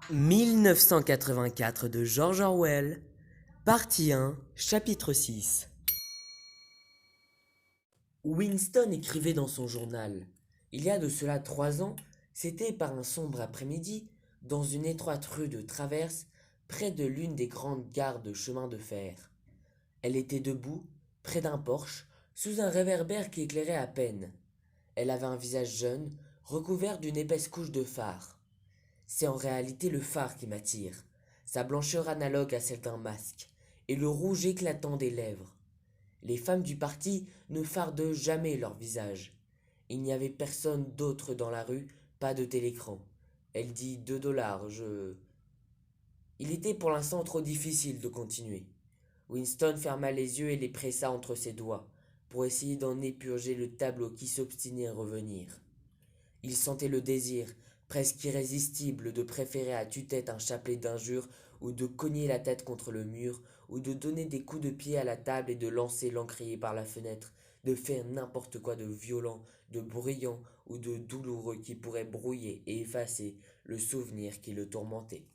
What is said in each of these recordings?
1984 de George Orwell, partie 1, chapitre 6. Winston écrivait dans son journal. Il y a de cela 3 ans, c'était par un sombre après-midi, dans une étroite rue de traverse, près de l'une des grandes gares de chemin de fer. Elle était debout, près d'un porche, sous un réverbère qui éclairait à peine. Elle avait un visage jeune, recouvert d'une épaisse couche de fard. C'est en réalité le phare qui m'attire, sa blancheur analogue à celle d'un masque, et le rouge éclatant des lèvres. Les femmes du parti ne fardent jamais leur visage. Il n'y avait personne d'autre dans la rue, pas de télécran. Elle dit 2 $, Il était pour l'instant trop difficile de continuer. Winston ferma les yeux et les pressa entre ses doigts, pour essayer d'en épurger le tableau qui s'obstinait à revenir. Il sentait le désir, presque irrésistible, de préférer à tue-tête un chapelet d'injures, ou de cogner la tête contre le mur, ou de donner des coups de pied à la table et de lancer l'encrier par la fenêtre, de faire n'importe quoi de violent, de bruyant ou de douloureux qui pourrait brouiller et effacer le souvenir qui le tourmentait.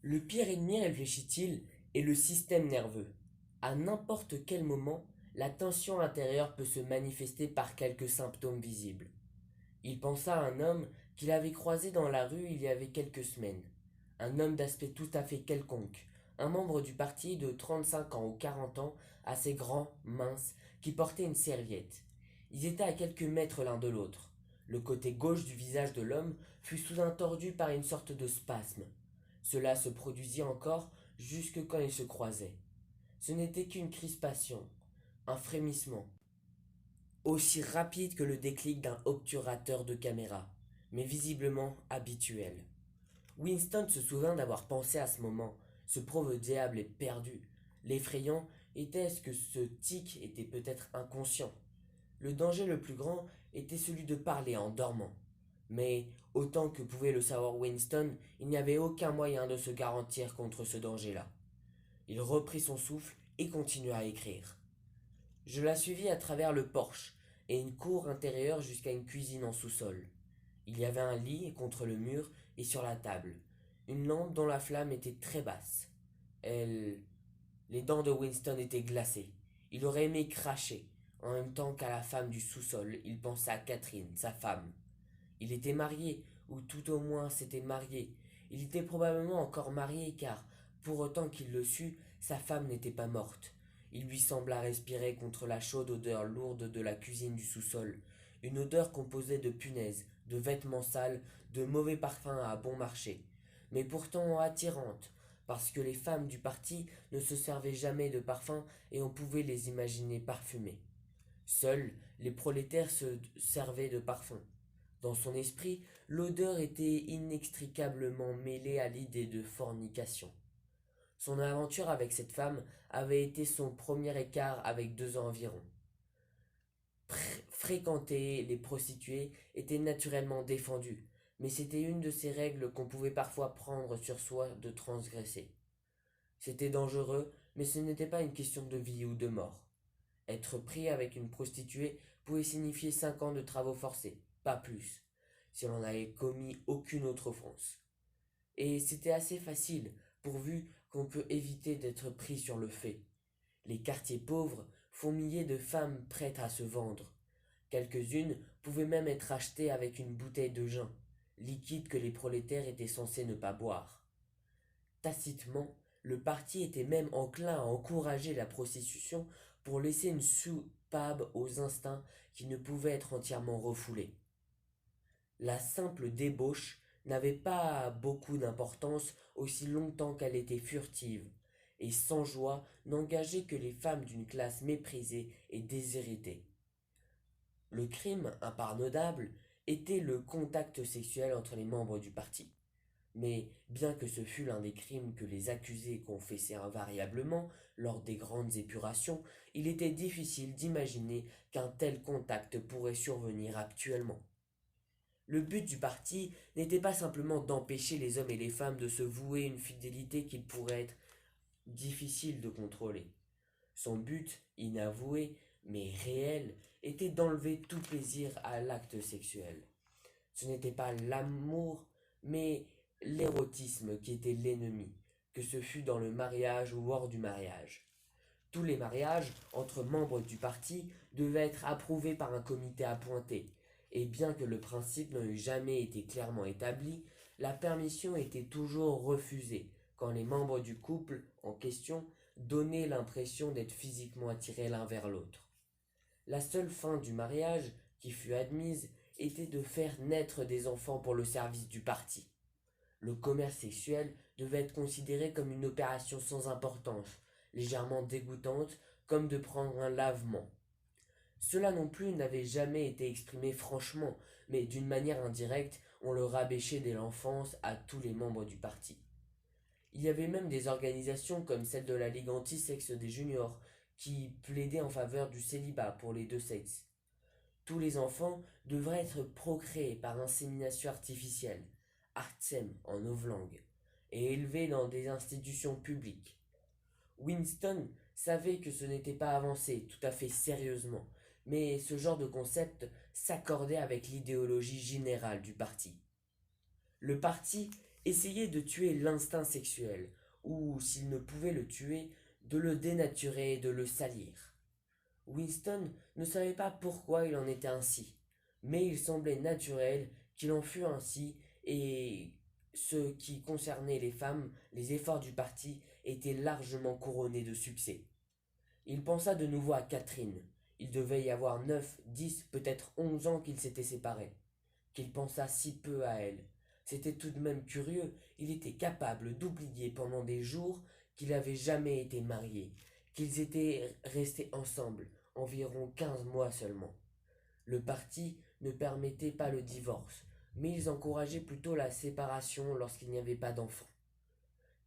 Le pire ennemi, réfléchit-il, est le système nerveux. À n'importe quel moment, la tension intérieure peut se manifester par quelques symptômes visibles. Il pensa à un homme qu'il avait croisé dans la rue il y avait quelques semaines. Un homme d'aspect tout à fait quelconque, un membre du parti de 35 ans ou 40 ans, assez grand, mince, qui portait une serviette. Ils étaient à quelques mètres l'un de l'autre. Le côté gauche du visage de l'homme fut soudain tordu par une sorte de spasme. Cela se produisit encore jusque quand ils se croisaient. Ce n'était qu'une crispation, un frémissement, aussi rapide que le déclic d'un obturateur de caméra, mais visiblement habituel. Winston se souvint d'avoir pensé à ce moment, ce pauvre diable est perdu. L'effrayant était-ce que ce tic était peut-être inconscient. Le danger le plus grand était celui de parler en dormant. Mais, autant que pouvait le savoir Winston, il n'y avait aucun moyen de se garantir contre ce danger-là. Il reprit son souffle et continua à écrire. Je la suivis à travers le porche et une cour intérieure jusqu'à une cuisine en sous-sol. Il y avait un lit contre le mur et sur la table, une lampe dont la flamme était très basse. Elle... Les dents de Winston étaient glacées. Il aurait aimé cracher. En même temps qu'à la femme du sous-sol, il pensa à Catherine, sa femme. Il était marié, ou tout au moins s'était marié. Il était probablement encore marié car, pour autant qu'il le sût, sa femme n'était pas morte. Il lui sembla respirer contre la chaude odeur lourde de la cuisine du sous-sol, une odeur composée de punaises, de vêtements sales, de mauvais parfums à bon marché, mais pourtant attirante, parce que les femmes du parti ne se servaient jamais de parfums et on pouvait les imaginer parfumées. Seuls les prolétaires se servaient de parfums. Dans son esprit, l'odeur était inextricablement mêlée à l'idée de fornication. Son aventure avec cette femme avait été son premier écart avec 2 ans environ. Fréquenter les prostituées était naturellement défendu, mais c'était une de ces règles qu'on pouvait parfois prendre sur soi de transgresser. C'était dangereux, mais ce n'était pas une question de vie ou de mort. Être pris avec une prostituée pouvait signifier 5 ans de travaux forcés, pas plus, si l'on n'avait commis aucune autre offense. Et c'était assez facile, pourvu qu'on peut éviter d'être pris sur le fait. Les quartiers pauvres fourmillaient de femmes prêtes à se vendre. Quelques-unes pouvaient même être achetées avec une bouteille de gin, liquide que les prolétaires étaient censés ne pas boire. Tacitement, le parti était même enclin à encourager la prostitution pour laisser une soupape aux instincts qui ne pouvaient être entièrement refoulés. La simple débauche n'avait pas beaucoup d'importance aussi longtemps qu'elle était furtive, et sans joie n'engageait que les femmes d'une classe méprisée et déshéritée. Le crime impardonnable était le contact sexuel entre les membres du parti. Mais bien que ce fût l'un des crimes que les accusés confessaient invariablement lors des grandes épurations, il était difficile d'imaginer qu'un tel contact pourrait survenir actuellement. Le but du parti n'était pas simplement d'empêcher les hommes et les femmes de se vouer une fidélité qu'il pourrait être difficile de contrôler. Son but, inavoué, mais réel, était d'enlever tout plaisir à l'acte sexuel. Ce n'était pas l'amour, mais l'érotisme qui était l'ennemi, que ce fût dans le mariage ou hors du mariage. Tous les mariages entre membres du parti devaient être approuvés par un comité appointé, et bien que le principe n'eût jamais été clairement établi, la permission était toujours refusée quand les membres du couple en question donnaient l'impression d'être physiquement attirés l'un vers l'autre. La seule fin du mariage qui fut admise était de faire naître des enfants pour le service du parti. Le commerce sexuel devait être considéré comme une opération sans importance, légèrement dégoûtante, comme de prendre un lavement. Cela non plus n'avait jamais été exprimé franchement, mais d'une manière indirecte, on le rabâchait dès l'enfance à tous les membres du parti. Il y avait même des organisations comme celle de la Ligue anti-sexe des juniors, qui plaidaient en faveur du célibat pour les deux sexes. Tous les enfants devraient être procréés par insémination artificielle, Artsem en novlangue, et élevés dans des institutions publiques. Winston savait que ce n'était pas avancé tout à fait sérieusement, mais ce genre de concept s'accordait avec l'idéologie générale du parti. Le parti essayait de tuer l'instinct sexuel, ou, s'il ne pouvait le tuer, de le dénaturer et de le salir. Winston ne savait pas pourquoi il en était ainsi, mais il semblait naturel qu'il en fût ainsi, et ce qui concernait les femmes, les efforts du parti étaient largement couronnés de succès. Il pensa de nouveau à Catherine. Il devait y avoir 9, 10, peut-être 11 ans qu'ils s'étaient séparés. Qu'il pensa si peu à elle. C'était tout de même curieux, il était capable d'oublier pendant des jours qu'il avait jamais été marié, qu'ils étaient restés ensemble, environ 15 mois seulement. Le parti ne permettait pas le divorce, mais ils encourageaient plutôt la séparation lorsqu'il n'y avait pas d'enfants.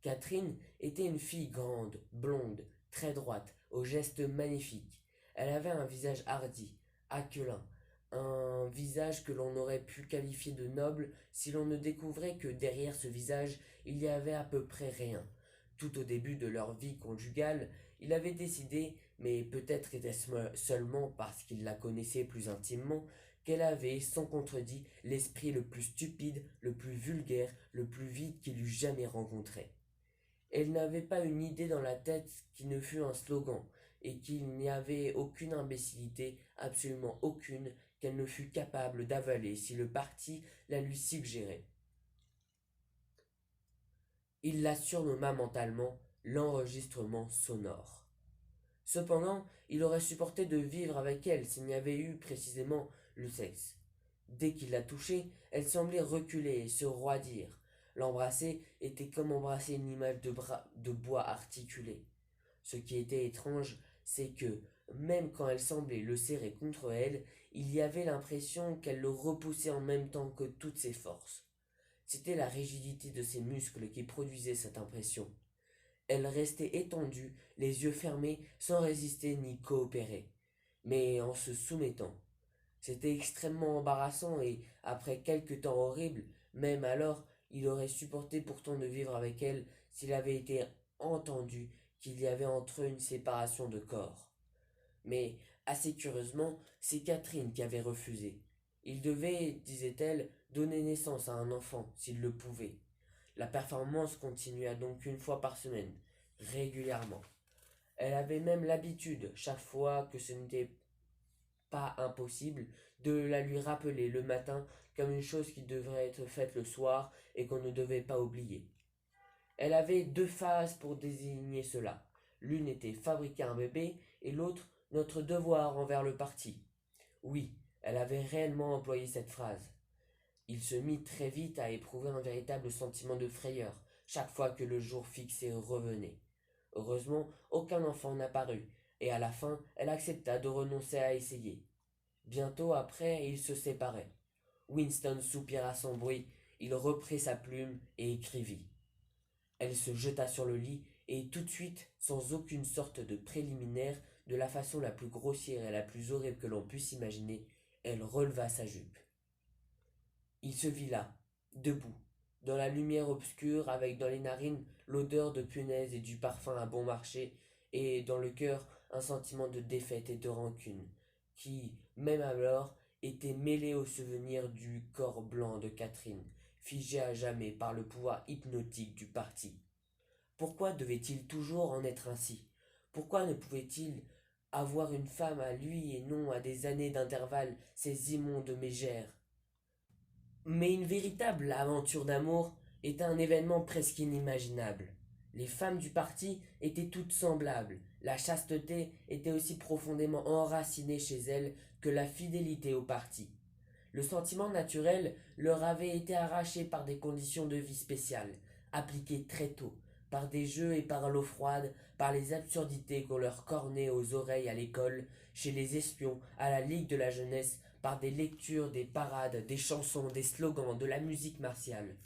Catherine était une fille grande, blonde, très droite, aux gestes magnifiques. Elle avait un visage hardi, aquelin, un visage que l'on aurait pu qualifier de noble si l'on ne découvrait que derrière ce visage il y avait à peu près rien. Tout au début de leur vie conjugale, il avait décidé, mais peut-être était-ce seulement parce qu'il la connaissait plus intimement, qu'elle avait, sans contredit, l'esprit le plus stupide, le plus vulgaire, le plus vide qu'il eût jamais rencontré. Elle n'avait pas une idée dans la tête qui ne fût un slogan, et qu'il n'y avait aucune imbécilité, absolument aucune, qu'elle ne fût capable d'avaler si le parti la lui suggérait. Il la surnomma mentalement l'enregistrement sonore. Cependant, il aurait supporté de vivre avec elle s'il n'y avait eu précisément le sexe. Dès qu'il la touchait, elle semblait reculer et se roidir. L'embrasser était comme embrasser une image de bois articulé. Ce qui était étrange, c'est que, même quand elle semblait le serrer contre elle, il y avait l'impression qu'elle le repoussait en même temps que toutes ses forces. C'était la rigidité de ses muscles qui produisait cette impression. Elle restait étendue, les yeux fermés, sans résister ni coopérer, mais en se soumettant. C'était extrêmement embarrassant et, après quelque temps horrible, même alors, il aurait supporté pourtant de vivre avec elle s'il avait été entendu qu'il y avait entre eux une séparation de corps. Mais, assez curieusement, c'est Catherine qui avait refusé. Il devait, disait-elle, donner naissance à un enfant, s'il le pouvait. La performance continua donc une fois par semaine, régulièrement. Elle avait même l'habitude, chaque fois que ce n'était pas impossible, de la lui rappeler le matin comme une chose qui devrait être faite le soir et qu'on ne devait pas oublier. Elle avait deux phases pour désigner cela. L'une était fabriquer un bébé et l'autre notre devoir envers le parti. Oui, elle avait réellement employé cette phrase. Il se mit très vite à éprouver un véritable sentiment de frayeur chaque fois que le jour fixé revenait. Heureusement, aucun enfant n'apparut, et à la fin, elle accepta de renoncer à essayer. Bientôt après, ils se séparaient. Winston soupira sans bruit, il reprit sa plume et écrivit. Elle se jeta sur le lit, et tout de suite, sans aucune sorte de préliminaire, de la façon la plus grossière et la plus horrible que l'on puisse imaginer, elle releva sa jupe. Il se vit là, debout, dans la lumière obscure, avec dans les narines l'odeur de punaise et du parfum à bon marché, et dans le cœur un sentiment de défaite et de rancune, qui, même alors, était mêlé au souvenir du corps blanc de Catherine, figé à jamais par le pouvoir hypnotique du parti. Pourquoi devait-il toujours en être ainsi? Pourquoi ne pouvait-il avoir une femme à lui et non à des années d'intervalle ces immondes mégères? Mais une véritable aventure d'amour était un événement presque inimaginable. Les femmes du parti étaient toutes semblables. La chasteté était aussi profondément enracinée chez elles que la fidélité au parti. Le sentiment naturel leur avait été arraché par des conditions de vie spéciales, appliquées très tôt, par des jeux et par l'eau froide, par les absurdités qu'on leur cornait aux oreilles à l'école, chez les espions, à la Ligue de la jeunesse, par des lectures, des parades, des chansons, des slogans, de la musique martiale.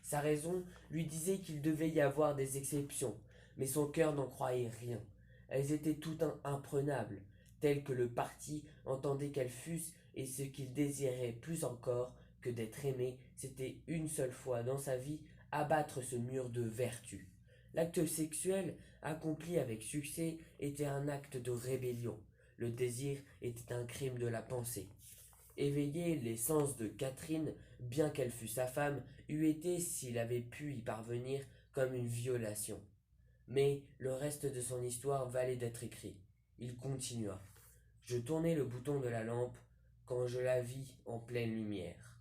Sa raison lui disait qu'il devait y avoir des exceptions, mais son cœur n'en croyait rien. Elles étaient toutes imprenables, telles que le parti entendait qu'elles fussent, et ce qu'il désirait plus encore que d'être aimé, c'était une seule fois dans sa vie abattre ce mur de vertu. L'acte sexuel, accompli avec succès, était un acte de rébellion. Le désir était un crime de la pensée. Éveiller les sens de Catherine, bien qu'elle fût sa femme, eût été, s'il avait pu y parvenir, comme une violation. Mais le reste de son histoire valait d'être écrit. Il continua. Je tournai le bouton de la lampe quand je la vis en pleine lumière.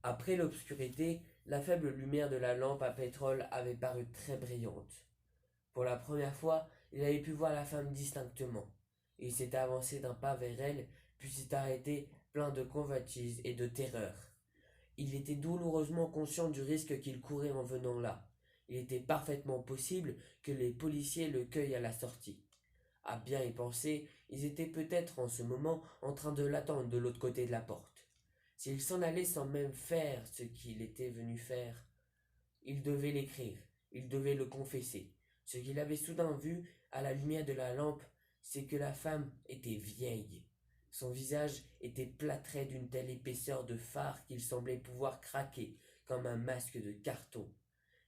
Après l'obscurité, la faible lumière de la lampe à pétrole avait paru très brillante. Pour la première fois, il avait pu voir la femme distinctement. Il s'était avancé d'un pas vers elle, puis s'est arrêté, plein de convoitise et de terreur. Il était douloureusement conscient du risque qu'il courait en venant là. Il était parfaitement possible que les policiers le cueillent à la sortie. À bien y penser, ils étaient peut-être en ce moment en train de l'attendre de l'autre côté de la porte. S'il s'en allait sans même faire ce qu'il était venu faire, il devait l'écrire, il devait le confesser. Ce qu'il avait soudain vu, à la lumière de la lampe, c'est que la femme était vieille. Son visage était plâtré d'une telle épaisseur de fard qu'il semblait pouvoir craquer comme un masque de carton.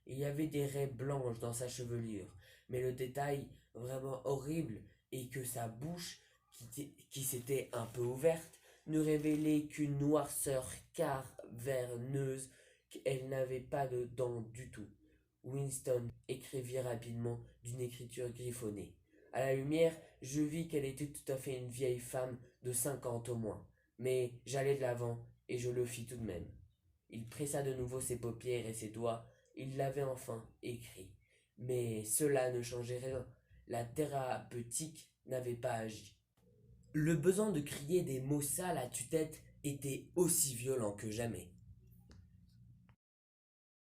Il y avait des raies blanches dans sa chevelure, mais le détail vraiment horrible est que sa bouche, qui s'était un peu ouverte, ne révélait qu'une noirceur caverneuse qu'elle n'avait pas de dents du tout. Winston écrivit rapidement d'une écriture griffonnée. À la lumière, je vis qu'elle était tout à fait une vieille femme de 50 au moins, mais j'allai de l'avant et je le fis tout de même. Il pressa de nouveau ses paupières et ses doigts, il l'avait enfin écrit. Mais cela ne changeait rien. La thérapeutique n'avait pas agi. Le besoin de crier des mots sales à tue-tête était aussi violent que jamais.